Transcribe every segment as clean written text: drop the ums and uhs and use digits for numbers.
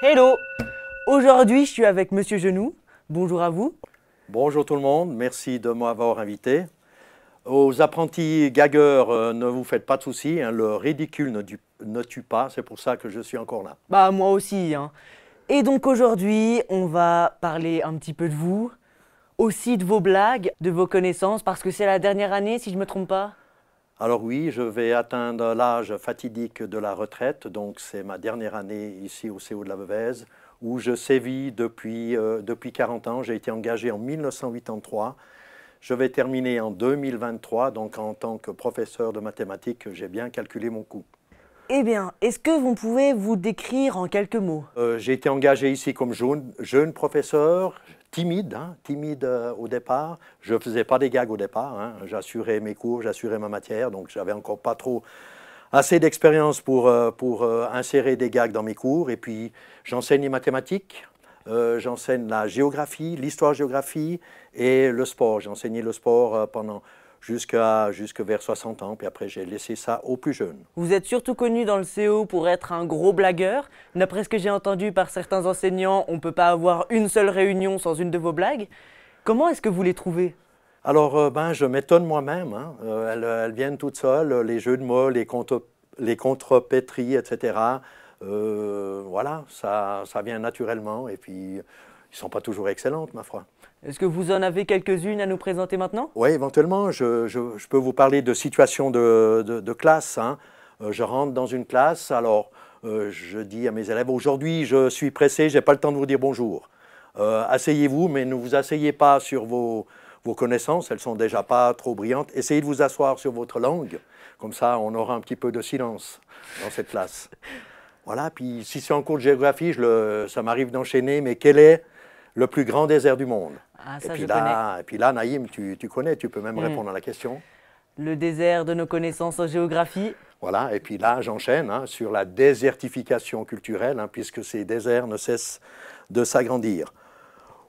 Hello! Aujourd'hui, je suis avec Monsieur Genoux. Bonjour à vous. Bonjour tout le monde, merci de m'avoir invité. Aux apprentis gagueurs, ne vous faites pas de soucis, hein, le ridicule ne tue pas, c'est pour ça que je suis encore là. Bah, moi aussi, hein. Et donc aujourd'hui, on va parler un petit peu de vous, aussi de vos blagues, de vos connaissances, parce que c'est la dernière année, si je me trompe pas. Alors oui, je vais atteindre l'âge fatidique de la retraite, donc c'est ma dernière année ici au CO de la Veuvez, où je sévis depuis 40 ans. J'ai été engagé en 1983. Je vais terminer en 2023, donc en tant que professeur de mathématiques, j'ai bien calculé mon coût. Eh bien, est-ce que vous pouvez vous décrire en quelques mots? J'ai été engagé ici comme jeune professeur, timide, au départ. Je ne faisais pas des gags au départ, hein. J'assurais mes cours, j'assurais ma matière, donc j'avais encore pas trop assez d'expérience pour insérer des gags dans mes cours. Et puis j'enseigne les mathématiques, j'enseigne la géographie, l'histoire-géographie et le sport. J'ai enseigné le sport pendant jusque vers 60 ans, puis après j'ai laissé ça aux plus jeunes. Vous êtes surtout connu dans le CO pour être un gros blagueur. D'après ce que j'ai entendu par certains enseignants, on ne peut pas avoir une seule réunion sans une de vos blagues. Comment est-ce que vous les trouvez? Alors, je m'étonne moi-même, hein. Elles viennent toutes seules, les jeux de mots, les contrepétries, etc. Voilà, ça vient naturellement, et puis ils ne sont pas toujours excellentes, ma foi. Est-ce que vous en avez quelques-unes à nous présenter maintenant? Oui, éventuellement, je peux vous parler de situations de classe, hein. Je rentre dans une classe, alors je dis à mes élèves, aujourd'hui je suis pressé, je n'ai pas le temps de vous dire bonjour. Asseyez-vous, mais ne vous asseyez pas sur vos connaissances, elles sont déjà pas trop brillantes. Essayez de vous asseoir sur votre langue, comme ça on aura un petit peu de silence dans cette classe. Voilà, puis si c'est en cours de géographie, ça m'arrive d'enchaîner, mais quel est le plus grand désert du monde? Ah, ça, je connais. Et puis là, Naïm, tu connais, tu peux même répondre à la question. Le désert de nos connaissances en géographie. Voilà, et puis là, j'enchaîne, hein, sur la désertification culturelle, hein, puisque ces déserts ne cessent de s'agrandir.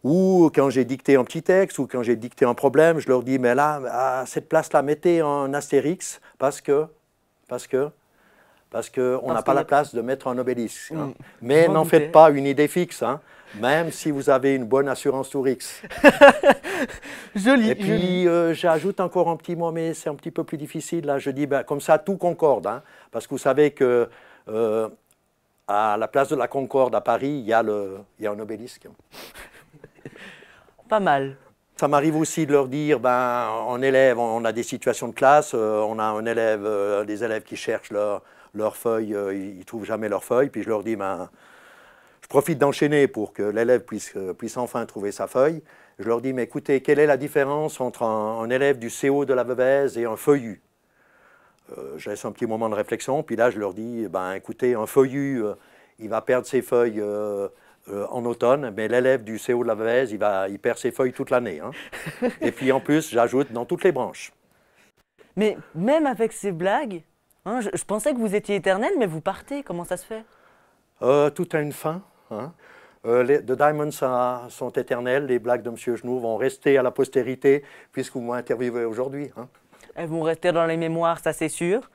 Ou quand j'ai dicté un petit texte, ou quand j'ai dicté un problème, je leur dis, mais là, à cette place-là, mettez un astérix, parce qu'on n'a pas la place de mettre un obélisque. Hein. Mais n'en faites pas une idée fixe, hein, même si vous avez une bonne assurance Tourix. Joli. Et puis, j'ajoute encore un petit mot, mais c'est un petit peu plus difficile. Là, je dis, comme ça, tout concorde, hein, parce que vous savez que à la place de la Concorde à Paris, il y a un obélisque. Pas mal. Ça m'arrive aussi de leur dire, en élève, on a des situations de classe, on a des élèves qui cherchent leurs feuilles, ils ne trouvent jamais leurs feuilles, puis je leur dis, je profite d'enchaîner pour que l'élève puisse enfin trouver sa feuille. Je leur dis, mais écoutez, quelle est la différence entre un élève du CO de la Veuvez et un feuillu? Je laisse un petit moment de réflexion, puis là je leur dis, écoutez, un feuillu, il va perdre ses feuilles en automne, mais l'élève du CO de la Veuvez, il perd ses feuilles toute l'année. Hein. Et puis en plus, j'ajoute dans toutes les branches. Mais même avec ces blagues, hein, je pensais que vous étiez éternel, mais vous partez, comment ça se fait? Tout a une fin. Hein. The Diamonds sont éternels, les blagues de M. Genoux vont rester à la postérité, puisque vous m'interviewez aujourd'hui. Hein. Elles vont rester dans les mémoires, ça c'est sûr.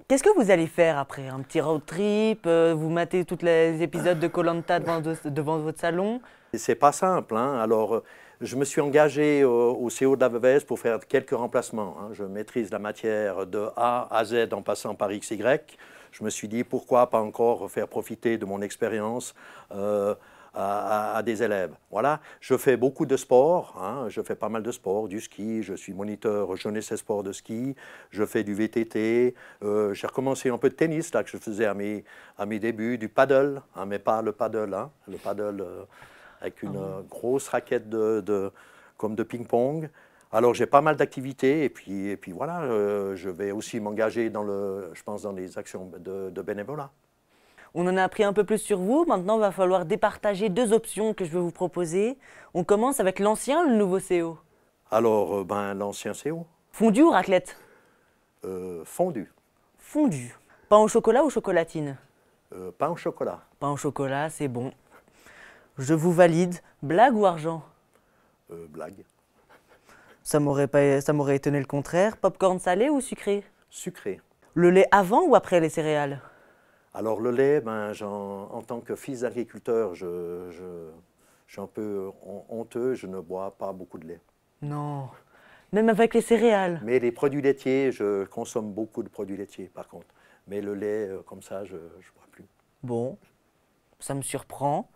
Qu'est-ce que vous allez faire après? Un petit road trip? Vous matez tous les épisodes de Koh Lanta devant votre salon? C'est pas simple. Hein. Alors, je me suis engagé au CO de la Veuvez pour faire quelques remplacements. Hein. Je maîtrise la matière de A à Z en passant par XY. Je me suis dit, pourquoi pas encore faire profiter de mon expérience à des élèves. Voilà, je fais beaucoup de sport, hein. Je fais pas mal de sport, du ski, je suis moniteur jeunesse et sport de ski, je fais du VTT, j'ai recommencé un peu de tennis, là, que je faisais à mes débuts, du paddle, hein, mais pas le paddle, hein, le paddle avec une grosse raquette comme de ping-pong. Alors j'ai pas mal d'activités et puis voilà, je vais aussi m'engager je pense dans les actions de bénévolat. On en a appris un peu plus sur vous, maintenant il va falloir départager deux options que je vais vous proposer. On commence avec l'ancien ou le nouveau CO? Alors, l'ancien CO. Fondu ou raclette? Fondu. Fondu. Pain au chocolat ou chocolatine? Pain au chocolat. Pain au chocolat, c'est bon. Je vous valide. Blague ou argent? Blague. Ça m'aurait étonné le contraire. Popcorn salé ou sucré? Sucré. Le lait avant ou après les céréales? Alors le lait, en tant que fils d'agriculteur, je suis un peu honteux, je ne bois pas beaucoup de lait. Non. Même avec les céréales. Mais les produits laitiers, je consomme beaucoup de produits laitiers par contre. Mais le lait, comme ça, je ne bois plus. Bon, ça me surprend.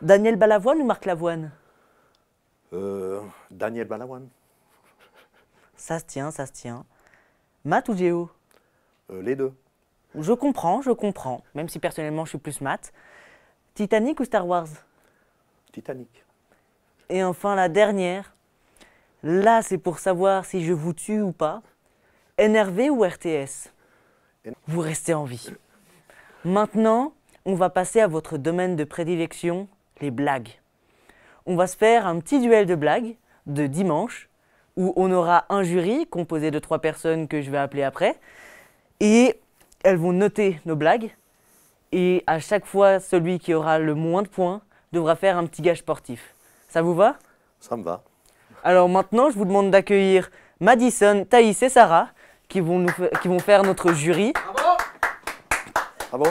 Daniel Balavoine ou Marc Lavoine? Daniel Balavoine, Ça se tient, ça se tient. Maths ou géo? les deux. Je comprends. Même si personnellement je suis plus maths. Titanic ou Star Wars? Titanic. Et enfin la dernière. Là, c'est pour savoir si je vous tue ou pas. NRV ou RTS? Vous restez en vie. Maintenant, on va passer à votre domaine de prédilection, les blagues. On va se faire un petit duel de blagues de dimanche où on aura un jury composé de 3 personnes que je vais appeler après et elles vont noter nos blagues et à chaque fois, celui qui aura le moins de points devra faire un petit gage sportif. Ça vous va? Ça me va. Alors maintenant, je vous demande d'accueillir Madison, Thaïs et Sarah qui vont faire notre jury. Bravo.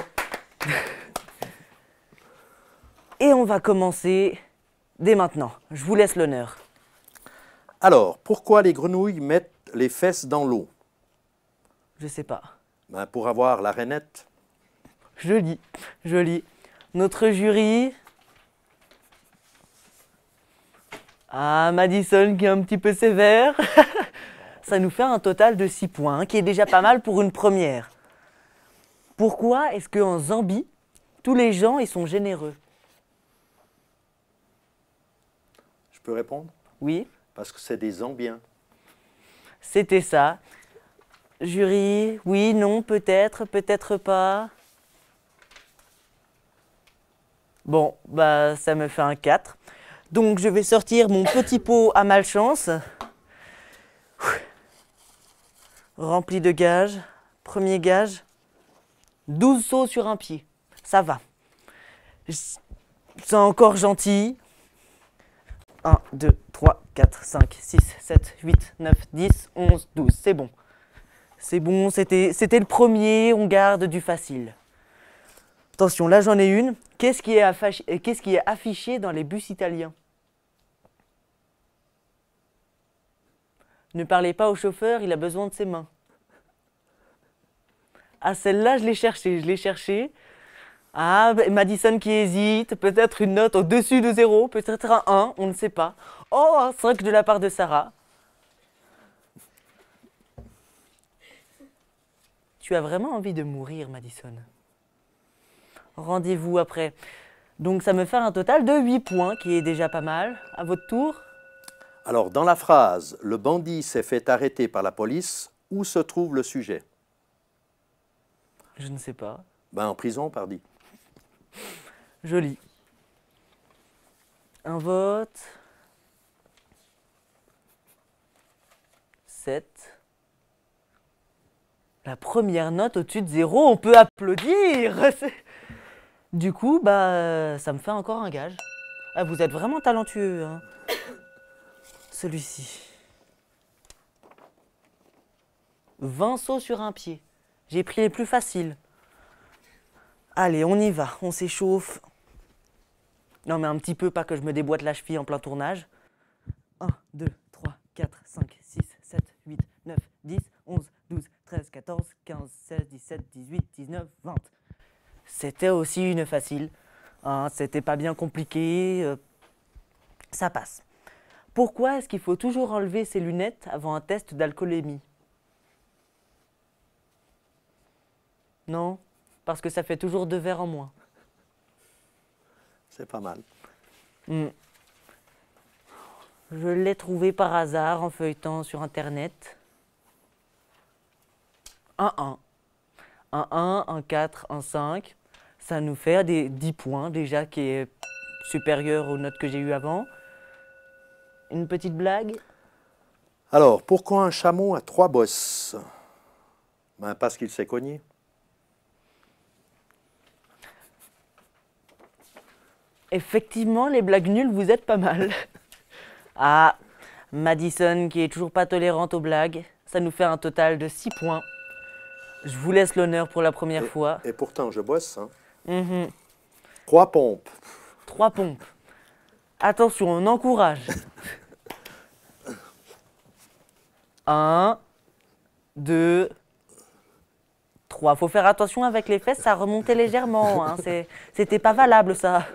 Et on va commencer dès maintenant. Je vous laisse l'honneur. Alors, pourquoi les grenouilles mettent les fesses dans l'eau? Je sais pas. Pour avoir la rainette. Joli. Notre jury. Ah, Madison qui est un petit peu sévère. Ça nous fait un total de 6 points, qui est déjà pas mal pour une première. Pourquoi est-ce qu'en Zambie, tous les gens ils sont généreux? Je peux répondre? Oui, Parce que c'est des Zambiens. c'était ça. Jury, oui, non, peut-être, peut-être pas. Bon, bah ça me fait un 4. Donc je vais sortir mon petit pot à malchance. Rempli de gages. Premier gage. 12 sauts sur un pied. Ça va. C'est encore gentil. 1, 2, 3, 4, 5, 6, 7, 8, 9, 10, 11, 12. C'est bon. C'est bon, c'était le premier. On garde du facile. Attention, là j'en ai une. Qu'est-ce qui est affiché dans les bus italiens? Ne parlez pas au chauffeur, il a besoin de ses mains. Ah, celle-là, je l'ai cherchée. Ah, Madison qui hésite, peut-être une note au-dessus de 0, peut-être un 1, on ne sait pas. Oh, un 5 de la part de Sarah. Tu as vraiment envie de mourir, Madison. Rendez-vous après. Donc ça me fait un total de 8 points, qui est déjà pas mal. À votre tour. Alors, dans la phrase « Le bandit s'est fait arrêter par la police », où se trouve le sujet? Je ne sais pas. En prison, pardi. Joli. Un vote. 7. La première note au-dessus de 0, on peut applaudir. Du coup, ça me fait encore un gage. Ah, vous êtes vraiment talentueux, hein. Celui-ci. 20 sauts sur un pied. J'ai pris les plus faciles. Allez, on y va, on s'échauffe. Non, mais un petit peu, pas que je me déboîte la cheville en plein tournage. 1, 2, 3, 4, 5, 6, 7, 8, 9, 10, 11, 12, 13, 14, 15, 16, 17, 18, 19, 20. C'était aussi une facile. Hein, c'était pas bien compliqué. Ça passe. Pourquoi est-ce qu'il faut toujours enlever ses lunettes avant un test d'alcoolémie? Non, parce que ça fait toujours 2 verres en moins. C'est pas mal. Je l'ai trouvé par hasard en feuilletant sur Internet. Un 1. Un 1, un 4, un 5. Ça nous fait des 10 points déjà, qui est supérieur aux notes que j'ai eues avant. Une petite blague? Alors, pourquoi un chameau a 3 bosses? Parce qu'il s'est cogné. Effectivement, les blagues nulles, vous êtes pas mal. Ah, Madison qui est toujours pas tolérante aux blagues. Ça nous fait un total de 6 points. Je vous laisse l'honneur pour la première fois. Et pourtant, je bosse. Hein. Mhm. 3 pompes. 3 pompes. Attention, on encourage. 1, 2, 3. Faut faire attention avec les fesses, ça remontait légèrement. Hein. C'était pas valable, ça.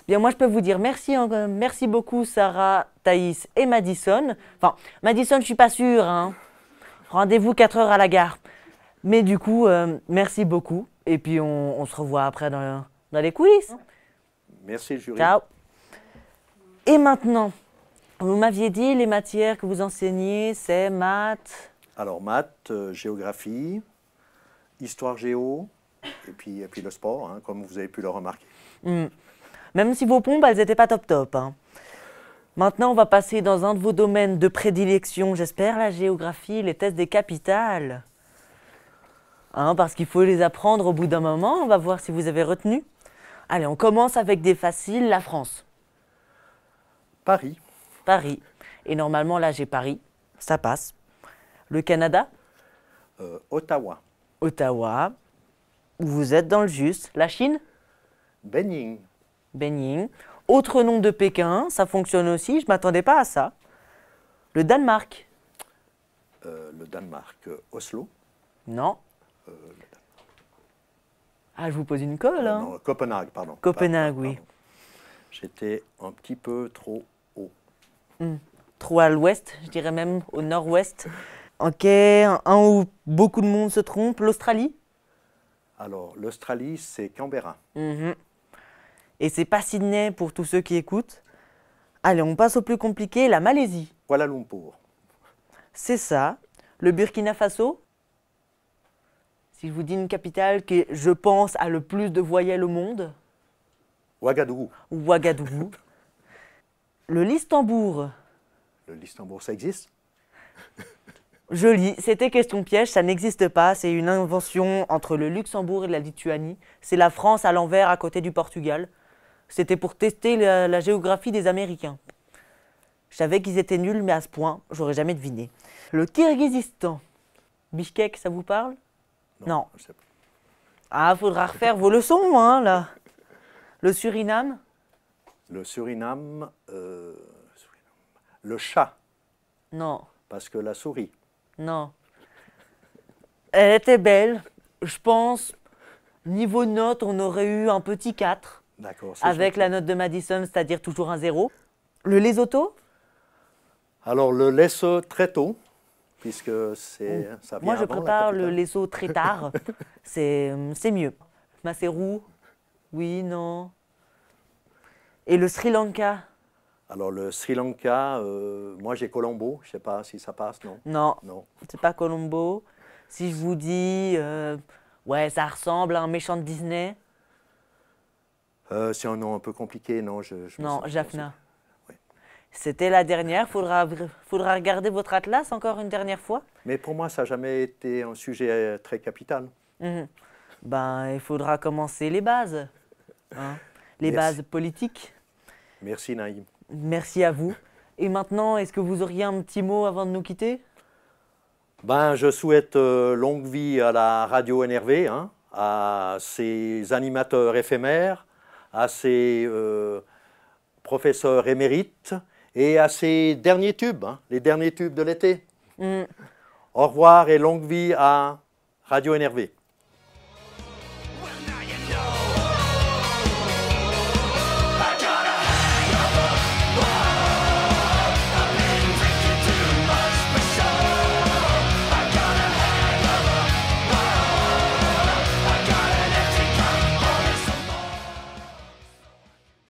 Bien, moi, je peux vous dire merci, merci beaucoup, Sarah, Thaïs et Madison. Enfin, Madison, je suis pas sûre. Hein. Rendez-vous 4 heures à la gare. Mais du coup, merci beaucoup. Et puis, on se revoit après dans les coulisses. Merci, jury. Ciao. Et maintenant, vous m'aviez dit les matières que vous enseignez, c'est maths. Alors, maths, géographie, histoire géo, et puis le sport, hein, comme vous avez pu le remarquer. Même si vos pompes, elles n'étaient pas top. Hein. Maintenant, on va passer dans un de vos domaines de prédilection, j'espère, la géographie, les tests des capitales. Hein, parce qu'il faut les apprendre au bout d'un moment, on va voir si vous avez retenu. Allez, on commence avec des faciles, la France. Paris. Paris. Et normalement, là, j'ai Paris, ça passe. Le Canada. Ottawa. Ottawa. Vous êtes dans le juste. La Chine. Beijing. Beijing. Autre nom de Pékin, ça fonctionne aussi, je ne m'attendais pas à ça. Le Danemark. Le Danemark. Oslo. Non. Ah, je vous pose une colle, hein. Non, Copenhague, pardon. Copenhague, Pardon. oui. J'étais un petit peu trop haut. Trop à l'ouest, je dirais même au nord-ouest. Ok, un où beaucoup de monde se trompe, l'Australie. Alors, l'Australie, c'est Canberra. Et c'est pas Sydney pour tous ceux qui écoutent. Allez, on passe au plus compliqué, la Malaisie. Kuala Lumpur. C'est ça. Le Burkina Faso. Si je vous dis une capitale qui, je pense, a le plus de voyelles au monde. Ouagadougou. Ouagadougou. Le Listembourg. Le Luxembourg, ça existe? Joli. C'était question piège, ça n'existe pas. C'est une invention entre le Luxembourg et la Lituanie. C'est la France à l'envers à côté du Portugal. C'était pour tester la géographie des Américains. Je savais qu'ils étaient nuls, mais à ce point, j'aurais jamais deviné. Le Kirghizistan. Bishkek, ça vous parle? Non. Je sais pas. Ah, faudra refaire vos leçons, hein, là. Le Suriname. Le Suriname, le chat, Non, parce que la souris. non. Elle était belle. Je pense, niveau note, on aurait eu un petit 4. D'accord. c'est Avec gentil. la note de Madison, c'est-à-dire toujours un 0. Le Lesotho. Alors, le Lesotho très tôt, puisque c'est, ça vient Moi, je avant la prépare le capitale. Lesotho très tard. C'est mieux. Maseru. Oui, non. Et le Sri Lanka. Alors, le Sri Lanka, moi j'ai Colombo, je ne sais pas si ça passe, non? Non, Non. c'est pas Colombo. Si je vous dis, ouais, ça ressemble à un méchant de Disney. C'est un nom un peu compliqué, non? Non, Jaffna. Oui. C'était la dernière. Faudra regarder votre atlas encore une dernière fois. Mais pour moi, ça n'a jamais été un sujet très capital. Ben, il faudra commencer les bases. Hein. Les Merci. bases politiques. Merci, Naïm. Merci à vous. Et maintenant, est-ce que vous auriez un petit mot avant de nous quitter? Ben, je souhaite longue vie à la radio NRV, hein, à ses animateurs éphémères, à ses professeurs émérites et à ses derniers tubes, hein, les derniers tubes de l'été. Au revoir et longue vie à Radio NRV.